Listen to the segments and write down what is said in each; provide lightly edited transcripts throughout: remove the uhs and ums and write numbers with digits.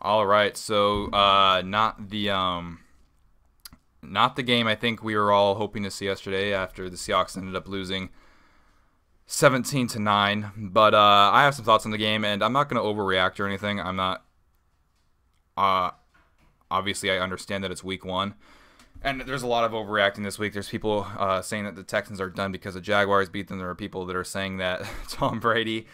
All right, so not the game I think we were all hoping to see yesterday after the Seahawks ended up losing 17-9. But I have some thoughts on the game, and I'm not going to overreact or anything. I'm not. Uh, Obviously, I understand that it's week one, and there's a lot of overreacting this week. There's people saying that the Texans are done because the Jaguars beat them. There are people that are saying that Tom Brady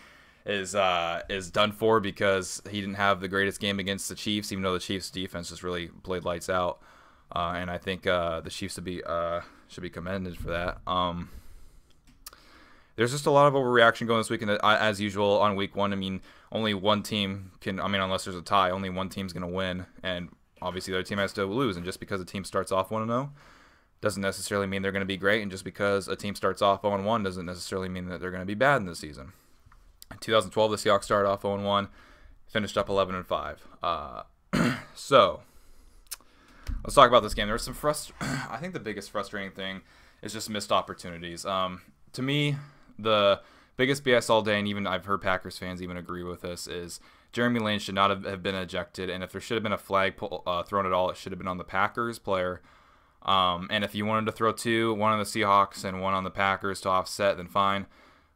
is done for because he didn't have the greatest game against the Chiefs, even though the Chiefs' defense just really played lights out. And I think the Chiefs should be commended for that. There's just a lot of overreaction going this week, and as usual on week one. I mean, only one team can. I mean, unless there's a tie, only one team's going to win, and obviously the other team has to lose. And just because a team starts off 1-0 doesn't necessarily mean they're going to be great, and just because a team starts off 0-1 doesn't necessarily mean that they're going to be bad in the season. In 2012, the Seahawks started off 0-1, finished up 11-5. So let's talk about this game. There's some I think the biggest frustrating thing is just missed opportunities. To me, the biggest BS all day, and even I've heard Packers fans even agree with this, is Jeremy Lane should not have been ejected, and if there should have been a flag thrown at all, it should have been on the Packers player. And if you wanted to throw two, one on the Seahawks and one on the Packers to offset, then fine.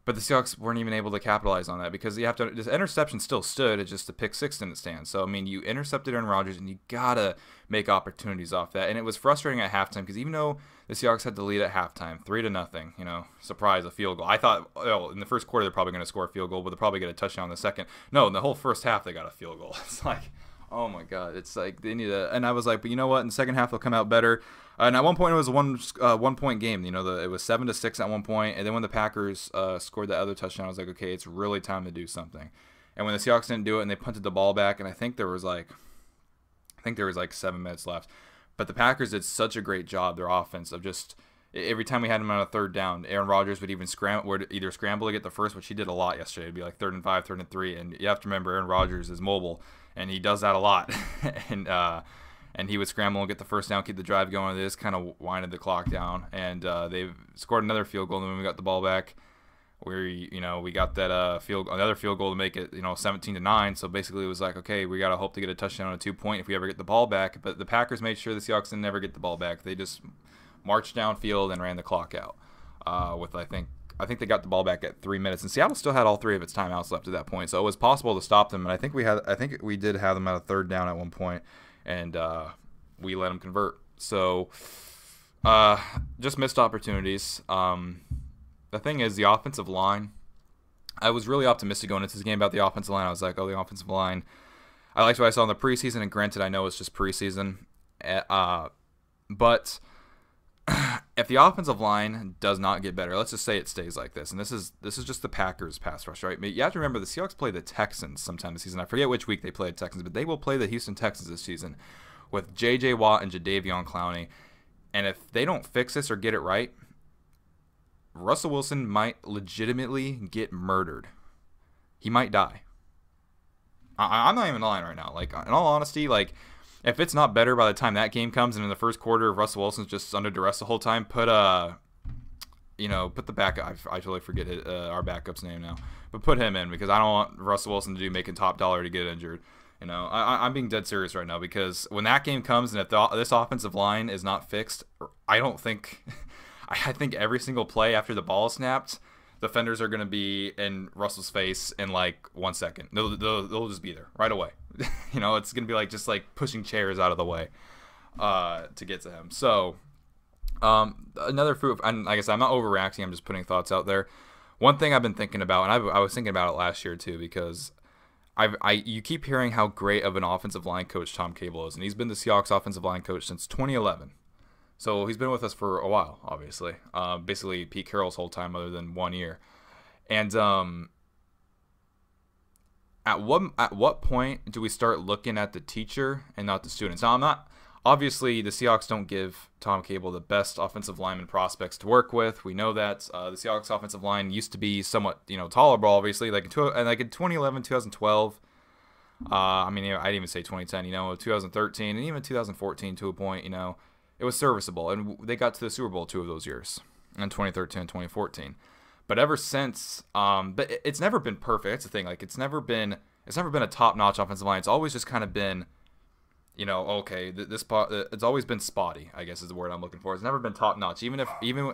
But the Seahawks weren't even able to capitalize on that because this interception still stood. It's just the pick six didn't stand. So, I mean, you intercepted Aaron Rodgers, and you got to make opportunities off that. And it was frustrating at halftime because even though the Seahawks had the lead at halftime, 3-0, surprise, a field goal. I thought, in the first quarter they're probably going to score a field goal, but they'll probably get a touchdown in the second. No, in the whole first half they got a field goal. It's like, oh my God, it's like they need a. And I was like, but you know what? In the second half they'll come out better. And at one point it was a 1 point game. It was 7-6 at one point, and then when the Packers scored that other touchdown, I was like, okay, it's really time to do something. And when the Seahawks didn't do it, and they punted the ball back, and I think there was like 7 minutes left. But the Packers did such a great job, their offense, of just every time we had them on a third down, Aaron Rodgers would either scramble to get the first, which he did a lot yesterday. It'd be like 3rd and 5, 3rd and 3, and you have to remember Aaron Rodgers is mobile, and he does that a lot. And he would scramble and get the first down, keep the drive going. They just kind of winded the clock down, and they've scored another field goal. And then when we got the ball back, we got that another field goal to make it 17-9. So basically, it was like, okay, we got to hope to get a touchdown on a 2-point if we ever get the ball back. But the Packers made sure the Seahawks didn't ever get the ball back. They just marched downfield and ran the clock out. I think they got the ball back at 3 minutes, and Seattle still had all 3 of its timeouts left at that point. So it was possible to stop them, and I think we did have them at a 3rd down at one point. And we let them convert. So just missed opportunities. The thing is, the offensive line, I was really optimistic going into this game about the offensive line. I was like, the offensive line, I liked what I saw in the preseason, and granted, I know it's just preseason. But if the offensive line does not get better, let's just say it stays like this, and this is just the Packers pass rush, right? You have to remember the Seahawks play the Texans sometime this season. I forget which week they played Texans, but they will play the Houston Texans this season with J.J. Watt and Jadeveon Clowney. And if they don't fix this or get it right, Russell Wilson might legitimately get murdered. He might die. I'm not even lying right now. Like, in all honesty, like, if it's not better by the time that game comes, and in the first quarter, Russell Wilson's just under duress the whole time, put the backup. I totally forget our backup's name now, but put him in because I don't want Russell Wilson to do making top dollar to get injured. I'm being dead serious right now because when that game comes and if this offensive line is not fixed, I think every single play after the ball is snapped, defenders are going to be in Russell's face in like 1 second. They'll just be there right away. It's going to be like pushing chairs out of the way to get to him. So another fruit, and like I said, I'm not overreacting. I'm just putting thoughts out there. One thing I've been thinking about, and I was thinking about it last year too, because you keep hearing how great of an offensive line coach Tom Cable is, and he's been the Seahawks offensive line coach since 2011. So he's been with us for a while, obviously. Basically Pete Carroll's whole time other than 1 year. And at what point do we start looking at the teacher and not the students? Now, obviously the Seahawks don't give Tom Cable the best offensive lineman prospects to work with. We know that the Seahawks offensive line used to be somewhat tolerable, obviously, like in 2011, 2012. I didn't even say 2010, 2013, and even 2014 to a point, it was serviceable, and they got to the Super Bowl 2 of those years, in 2013 and 2014. But ever since, but it's never been perfect. That's the thing. Like, it's never been it's never been a top-notch offensive line. It's always just kind of been, okay, it's always been spotty, I guess is the word I'm looking for. It's never been top-notch. Even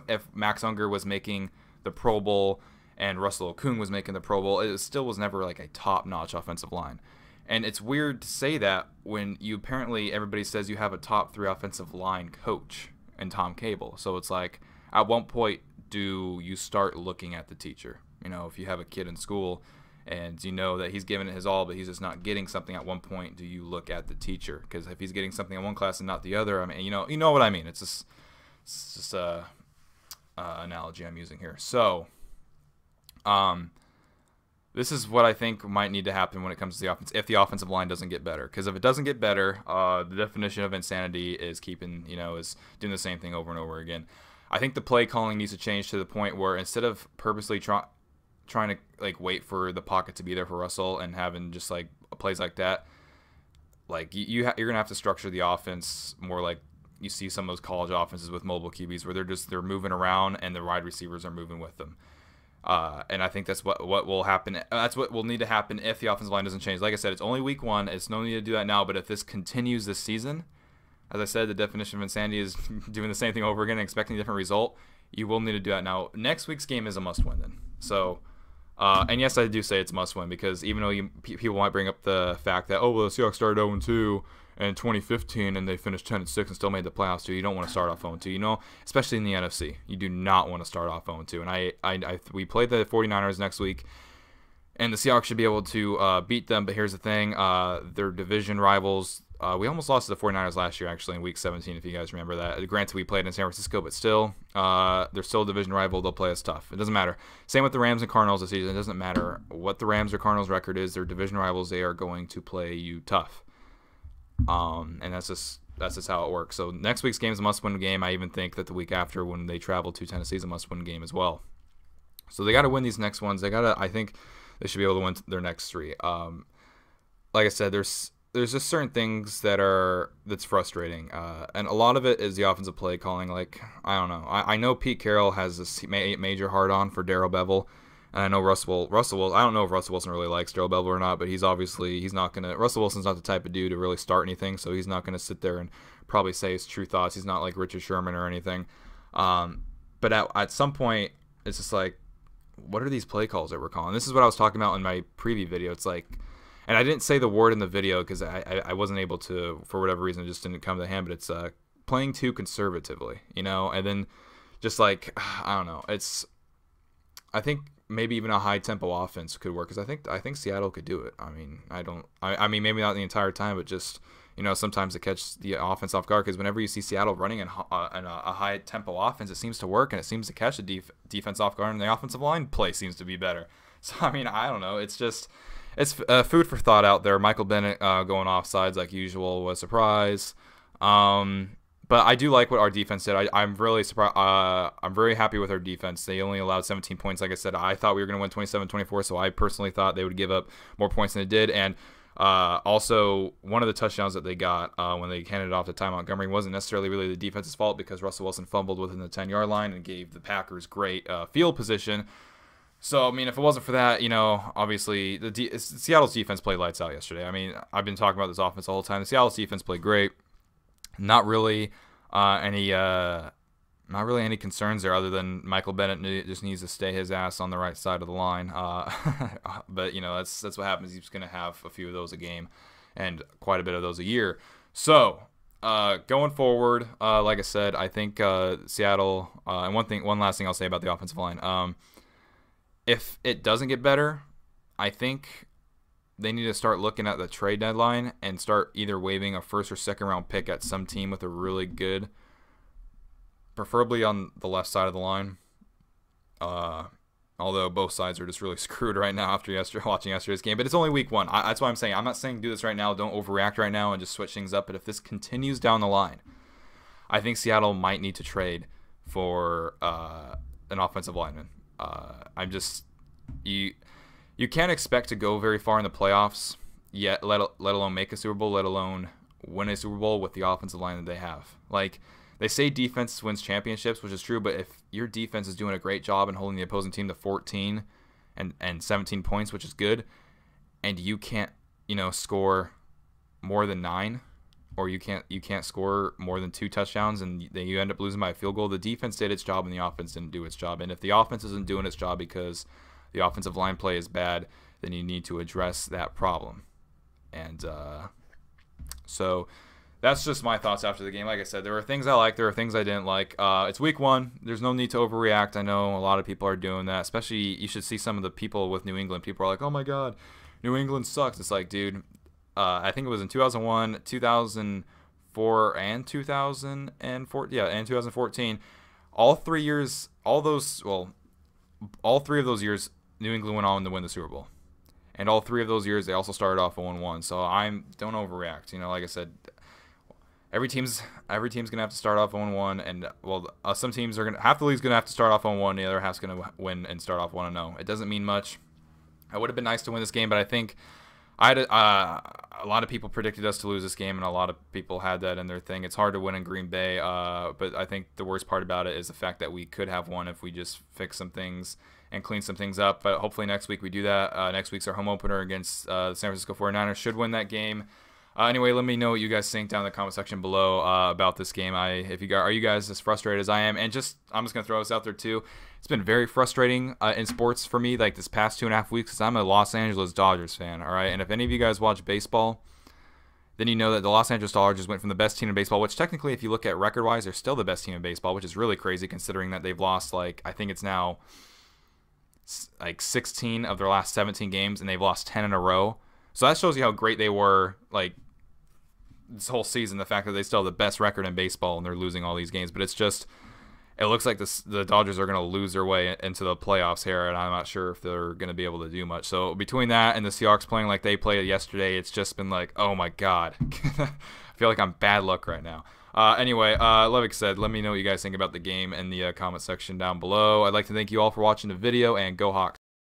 if Max Unger was making the Pro Bowl and Russell Okung was making the Pro Bowl, it still was never like a top-notch offensive line. And it's weird to say that when everybody says you have a top 3 offensive line coach in Tom Cable. So it's like, at one point do you start looking at the teacher? If you have a kid in school and you know that he's giving it his all, but he's just not getting something at one point, do you look at the teacher? Because if he's getting something in one class and not the other, I mean, you know what I mean. It's just a analogy I'm using here. So, this is what I think might need to happen when it comes to the offense if the offensive line doesn't get better. Because if it doesn't get better, the definition of insanity is is doing the same thing over and over again. I think the play calling needs to change to the point where instead of purposely trying to like wait for the pocket to be there for Russell and having just like plays like that, like you're gonna have to structure the offense more like you see some of those college offenses with mobile QBs where they're moving around and the wide receivers are moving with them. And I think that's what will happen. That's what will need to happen if the offensive line doesn't change. Like I said, it's only week 1. It's no need to do that now. But if this continues this season, as I said, the definition of insanity is doing the same thing over again and expecting a different result. You will need to do that now. Next week's game is a must-win then. So, and yes, I do say it's must-win because even though people might bring up the fact that, the Seahawks started 0-2 in 2015 and they finished 10-6 and still made the playoffs too. You don't want to start off 0-2, especially in the NFC. You do not want to start off 0-2. And we played the 49ers next week, and the Seahawks should be able to beat them. But here's the thing: they're division rivals. We almost lost to the 49ers last year, actually, in Week 17, if you guys remember that. Granted, we played in San Francisco, but still, they're still a division rival. They'll play us tough. It doesn't matter. Same with the Rams and Cardinals this season. It doesn't matter what the Rams or Cardinals record is. They're division rivals. They are going to play you tough. And that's just how it works. So next week's game is a must-win game. I even think that the week after, when they travel to Tennessee, is a must-win game as well. So they got to win these next ones. I think they should be able to win their next 3. Like I said, there's just certain things that's frustrating, and a lot of it is the offensive play calling. Like, I don't know. I know Pete Carroll has this major hard-on for Darrell Bevel, and I know Russell. I don't know if Russell Wilson really likes Darrell Bevel or not, but he's not gonna. Russell Wilson's not the type of dude to really start anything, so he's not gonna sit there and probably say his true thoughts. He's not like Richard Sherman or anything. But at some point, it's just like, what are these play calls that we're calling? This is what I was talking about in my preview video. It's like. And I didn't say the word in the video because I wasn't able to, for whatever reason, it just didn't come to hand. But it's playing too conservatively, and then just like, I don't know. I think maybe even a high tempo offense could work because I think Seattle could do it. I mean, maybe not the entire time, but just sometimes to catch the offense off guard. Because whenever you see Seattle running in a high tempo offense, it seems to work and it seems to catch the defense off guard, and the offensive line play seems to be better. So I mean, I don't know. It's just. It's food for thought out there. Michael Bennett going off sides like usual was a surprise. But I do like what our defense did. I'm really surprised. I'm very happy with our defense. They only allowed 17 points. Like I said, I thought we were going to win 27-24, so I personally thought they would give up more points than they did. And also, one of the touchdowns that they got when they handed it off to Ty Montgomery wasn't necessarily really the defense's fault because Russell Wilson fumbled within the 10-yard line and gave the Packers great field position. So, I mean, if it wasn't for that, obviously Seattle's defense played lights out yesterday. I mean, I've been talking about this offense the whole time. The Seattle's defense played great. Not really any concerns there other than Michael Bennett just needs to stay his ass on the right side of the line. But, that's what happens. He's going to have a few of those a game and quite a bit of those a year. So, going forward, like I said, I think Seattle, and one last thing I'll say about the offensive line, if it doesn't get better, I think they need to start looking at the trade deadline and start either waiving a first or second round pick at some team with a really good, preferably on the left side of the line. Although both sides are just really screwed right now after watching yesterday's game. But it's only week 1. That's why I'm saying. I'm not saying do this right now. Don't overreact right now and just switch things up. But if this continues down the line, I think Seattle might need to trade for an offensive lineman. You can't expect to go very far in the playoffs yet, let alone make a Super Bowl, let alone win a Super Bowl with the offensive line that they have. Like, they say defense wins championships, which is true, but if your defense is doing a great job in holding the opposing team to 14 and 17 points, which is good, and you can't, score more than 9, or you can't score more than 2 touchdowns, and then you end up losing by a field goal. The defense did its job, and the offense didn't do its job. And if the offense isn't doing its job because the offensive line play is bad, then you need to address that problem. And so that's just my thoughts after the game. Like I said, there were things I liked, there were things I didn't like. It's week 1. There's no need to overreact. I know a lot of people are doing that, especially you should see some of the people with New England. People are like, oh my God, New England sucks. It's like, dude, I think it was in 2001, 2004, and 2004. Yeah, and 2014. All 3 years, all 3 of those years, New England went on to win the Super Bowl. And all 3 of those years, they also started off 0-1. So don't overreact. Like I said, every team's gonna have to start off 0-1, and some teams are half the league's gonna have to start off 0-1, the other half's gonna win and start off 1-0. It doesn't mean much. It would have been nice to win this game, but I think I had a lot of people predicted us to lose this game, and a lot of people had that in their thing. It's hard to win in Green Bay, but I think the worst part about it is the fact that we could have won if we just fix some things and clean some things up. But hopefully next week we do that. Next week's our home opener against the San Francisco 49ers. Should win that game. Anyway, let me know what you guys think down in the comment section below about this game. Are you guys as frustrated as I am? And I'm just gonna throw this out there too. It's been very frustrating in sports for me, like this past 2.5 weeks, because I'm a Los Angeles Dodgers fan. All right, and if any of you guys watch baseball, then you know that the Los Angeles Dodgers went from the best team in baseball, which technically, if you look at record-wise, they're still the best team in baseball, which is really crazy considering that they've lost, I think it's now 16 of their last 17 games, and they've lost 10 in a row. So that shows you how great they were, this whole season, the fact that they still have the best record in baseball and they're losing all these games. But it looks like the Dodgers are going to lose their way into the playoffs here, and I'm not sure if they're going to be able to do much. So between that and the Seahawks playing like they played yesterday, it's just been like, oh my God. I feel like I'm bad luck right now. Anyway, like I said, let me know what you guys think about the game in the comment section down below. I'd like to thank you all for watching the video, and go Hawks.